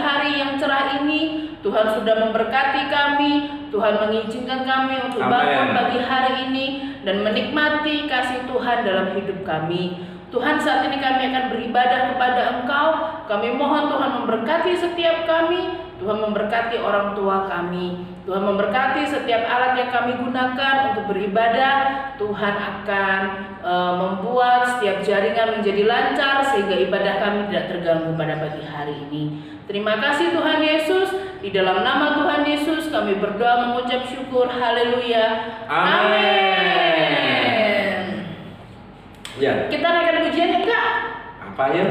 hari yang cerah ini. Tuhan sudah memberkati kami, Tuhan mengizinkan kami untuk bangun pagi hari ini dan menikmati kasih Tuhan dalam hidup kami. Tuhan, saat ini kami akan beribadah kepada Engkau. Kami mohon Tuhan memberkati setiap kami, Tuhan memberkati orang tua kami, Tuhan memberkati setiap alat yang kami gunakan untuk beribadah. Tuhan akan membuat setiap jaringan menjadi lancar sehingga ibadah kami tidak terganggu pada pagi hari ini. Terima kasih Tuhan Yesus. Di dalam nama Tuhan Yesus kami berdoa mengucap syukur. Haleluya. Amin. Ya. Kita naikkan pujian ya Kak? Apa ya?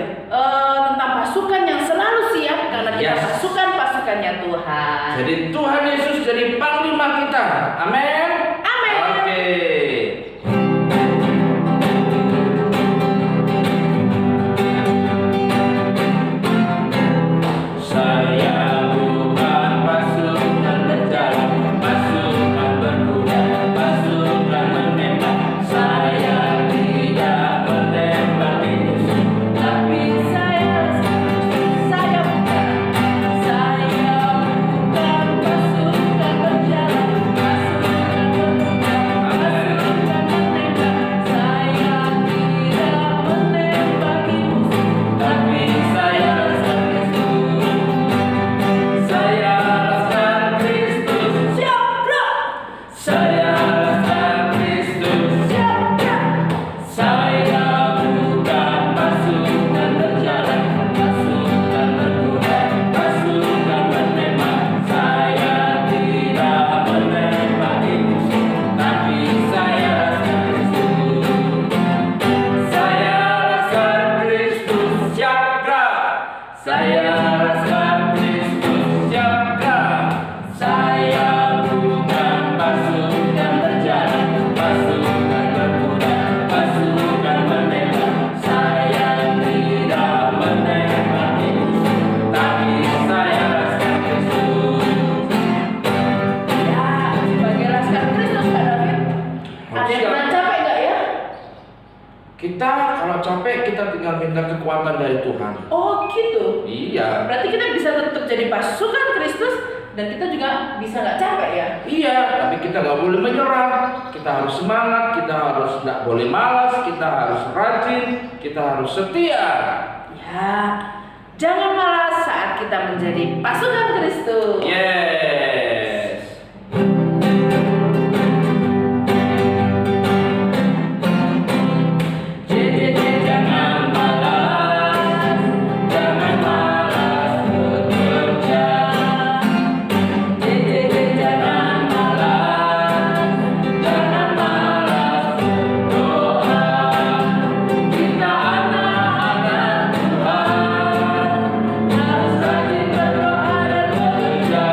Tentang pasukan yang selalu siap karena kita pasukannya Tuhan. Jadi Tuhan Yesus jadi panglima kita. Amin. Amin. Oke. Saya bukan pasukan berjalan, pasukan berkuda, pasukan menembak. Saya tidak menembak musuh, tapi Saya bukan pasukan berjalan, Kita kalau capek kita tinggal minta kekuatan dari Tuhan. Oh gitu. Iya. Berarti kita bisa tetap jadi pasukan Kristus dan kita juga bisa nggak capek ya? Iya, tapi kita nggak boleh menyerah. Kita harus semangat, kita harus nggak boleh malas, kita harus rajin, kita harus setia. Ya, jangan malas saat kita menjadi pasukan Kristus. Yes. Jangan malas, jangan malas bekerja. Jangan malas, jangan malas berdoa. Kita anak-anak Tuhan, harus rajin berdoa dan bekerja.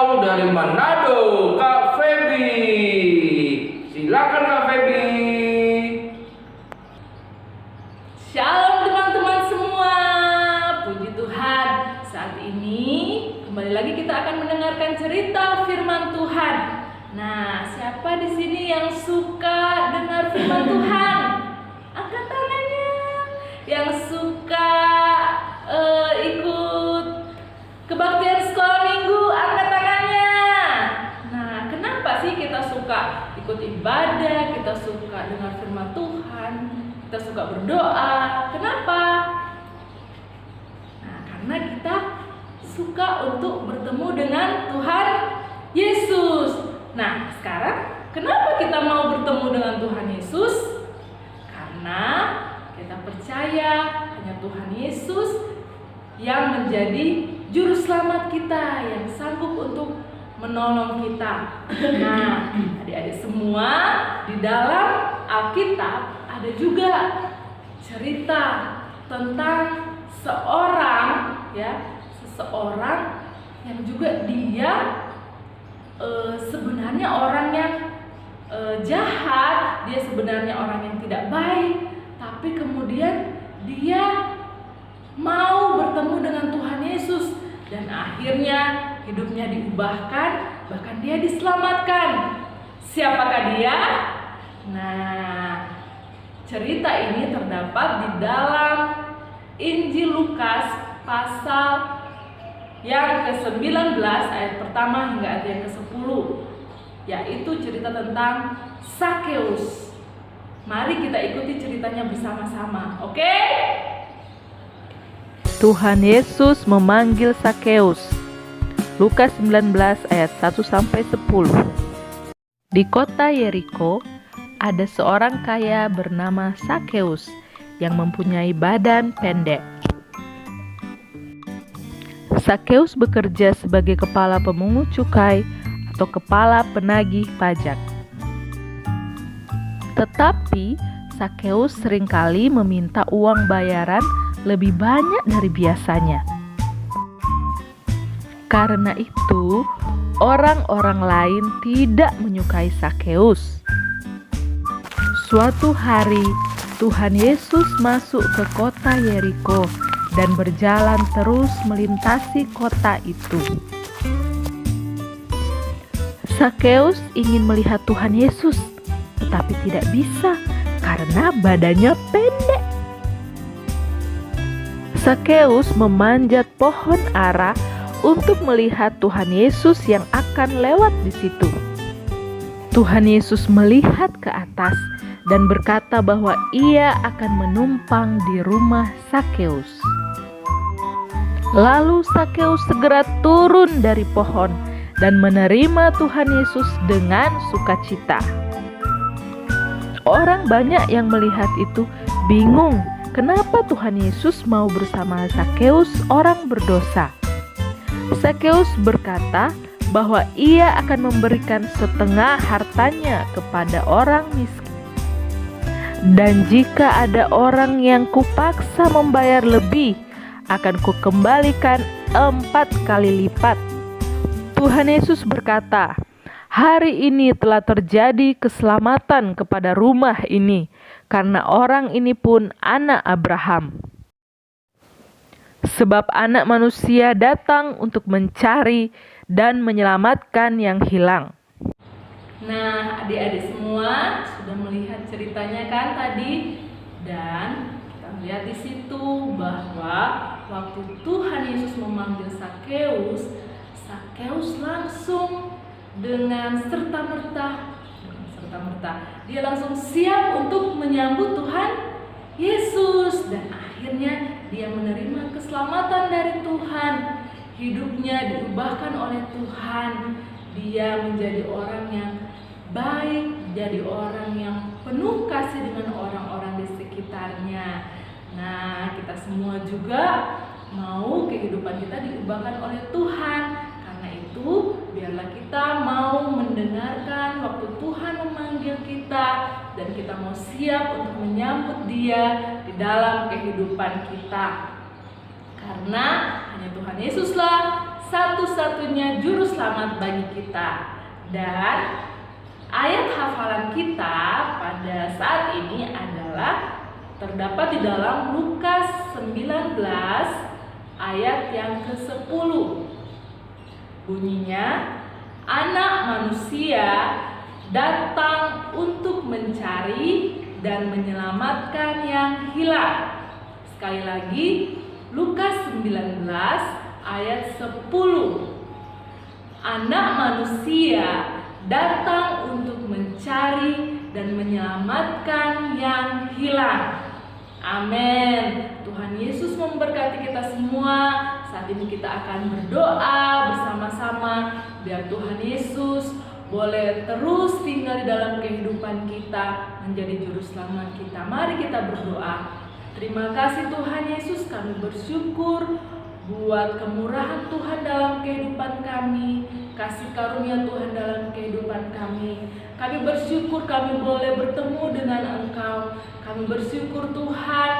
tahu dari Manado, Kak Feby. Silakan Kak Feby. Shalom teman-teman semua, puji Tuhan. Saat ini kembali lagi kita akan mendengarkan cerita firman Tuhan. Nah, siapa di sini yang suka dengar firman Tuhan? Angkat tangannya. Yang suka ikut kebaktian sekolah minggu, angkat tangannya. Nah, kenapa sih kita suka ikut ibadah, kita suka dengar firman Tuhan, kita suka berdoa? Kenapa? Nah, karena kita suka untuk bertemu dengan Tuhan Yesus. Nah, sekarang kenapa kita mau bertemu dengan Tuhan Yesus? Karena kita percaya hanya Tuhan Yesus yang menjadi juru selamat kita, yang sanggup untuk menolong kita. Nah, adik-adik semua, di dalam Alkitab ada juga cerita tentang seseorang yang juga dia sebenarnya orang yang jahat, dia sebenarnya orang yang tidak baik, tapi kemudian dia mau bertemu dengan Tuhan Yesus dan akhirnya hidupnya diubahkan, bahkan dia diselamatkan. Siapakah dia? Nah, cerita ini terdapat di dalam Injil Lukas pasal yang ke-19 ayat pertama hingga ayat yang ke-10, yaitu cerita tentang Sakeus. Mari kita ikuti ceritanya bersama-sama, oke? Tuhan Yesus memanggil Sakeus. Lukas 19 ayat 1-10. Di kota Yeriko ada seorang kaya bernama Sakeus yang mempunyai badan pendek. Sakeus bekerja sebagai kepala pemungut cukai atau kepala penagih pajak. Tetapi Sakeus seringkali meminta uang bayaran lebih banyak dari biasanya. Karena itu, orang-orang lain tidak menyukai Sakeus. Suatu hari, Tuhan Yesus masuk ke kota Yeriko dan berjalan terus melintasi kota itu. Sakeus ingin melihat Tuhan Yesus, tetapi tidak bisa karena badannya pendek. Sakeus memanjat pohon ara untuk melihat Tuhan Yesus yang akan lewat di situ. Tuhan Yesus melihat ke atas dan berkata bahwa ia akan menumpang di rumah Sakeus. Lalu Sakeus segera turun dari pohon dan menerima Tuhan Yesus dengan sukacita. Orang banyak yang melihat itu bingung. Kenapa Tuhan Yesus mau bersama Sakeus, orang berdosa? Sakeus berkata bahwa ia akan memberikan setengah hartanya kepada orang miskin. Dan jika ada orang yang kupaksa membayar lebih, akan kukembalikan 4 kali lipat. Tuhan Yesus berkata, hari ini telah terjadi keselamatan kepada rumah ini, karena orang ini pun anak Abraham. Sebab anak manusia datang untuk mencari dan menyelamatkan yang hilang. Nah, adik-adik semua sudah melihat ceritanya kan tadi? Dan kita melihat di situ bahwa waktu Tuhan Yesus memanggil Sakeus, Sakeus langsung dengan serta-merta dia langsung siap untuk menyambut Tuhan Yesus, dan akhirnya dia menerima keselamatan dari Tuhan. Hidupnya diubahkan oleh Tuhan. Dia menjadi orang yang baik, jadi orang yang penuh kasih dengan orang-orang di sekitarnya. Nah, kita semua juga mau kehidupan kita diubahkan oleh Tuhan. Karena itu, biarlah kita mau mendengarkan waktu Tuhan memanggil kita, dan kita mau siap untuk menyambut Dia di dalam kehidupan kita. Karena hanya Tuhan Yesuslah satu-satunya juru selamat bagi kita. Dan ayat hafalan kita pada saat ini adalah terdapat di dalam Lukas 19 ayat yang ke-10. Bunyinya, Anak Manusia datang untuk mencari dan menyelamatkan yang hilang. Sekali lagi, Lukas 19 ayat 10. Anak Manusia datang untuk mencari dan menyelamatkan yang hilang. Amin. Tuhan Yesus memberkati kita semua. Saat ini kita akan berdoa bersama-sama biar Tuhan Yesus boleh terus tinggal di dalam kehidupan kita, menjadi juru selamat kita. Mari kita berdoa. Terima kasih Tuhan Yesus, kami bersyukur buat kemurahan Tuhan dalam kehidupan kami, kasih karunia Tuhan dalam kehidupan kami. Kami bersyukur kami boleh bertemu dengan Engkau. Kami bersyukur Tuhan,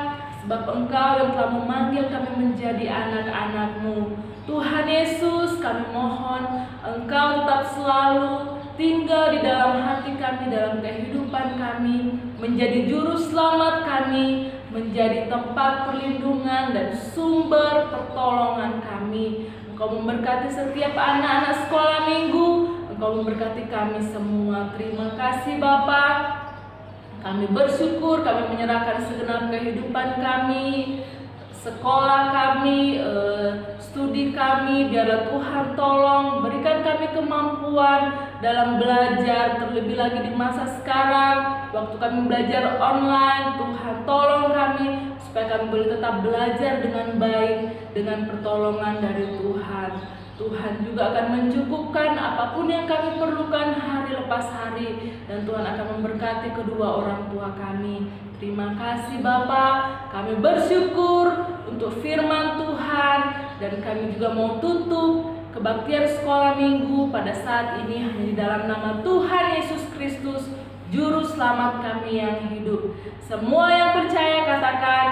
sebab Engkau yang telah memanggil kami menjadi anak-anak-Mu. Tuhan Yesus, kami mohon Engkau tetap selalu tinggal di dalam hati kami, dalam kehidupan kami, menjadi juru selamat kami, menjadi tempat perlindungan dan sumber pertolongan kami. Engkau memberkati setiap anak-anak sekolah minggu, Engkau memberkati kami semua. Terima kasih Bapa. Kami bersyukur, kami menyerahkan segenap kehidupan kami, sekolah kami, studi kami, biarlah Tuhan tolong berikan kami kemampuan dalam belajar, terlebih lagi di masa sekarang, waktu kami belajar online. Tuhan tolong kami supaya kami boleh tetap belajar dengan baik, dengan pertolongan dari Tuhan. Tuhan juga akan mencukupkan apapun yang kami perlukan hari lepas hari, dan Tuhan akan memberkati kedua orang tua kami. Terima kasih Bapa, kami bersyukur untuk firman Tuhan, dan kami juga mau tutup kebaktian sekolah minggu pada saat ini hanya di dalam nama Tuhan Yesus Kristus, Juru Selamat kami yang hidup. Semua yang percaya katakan,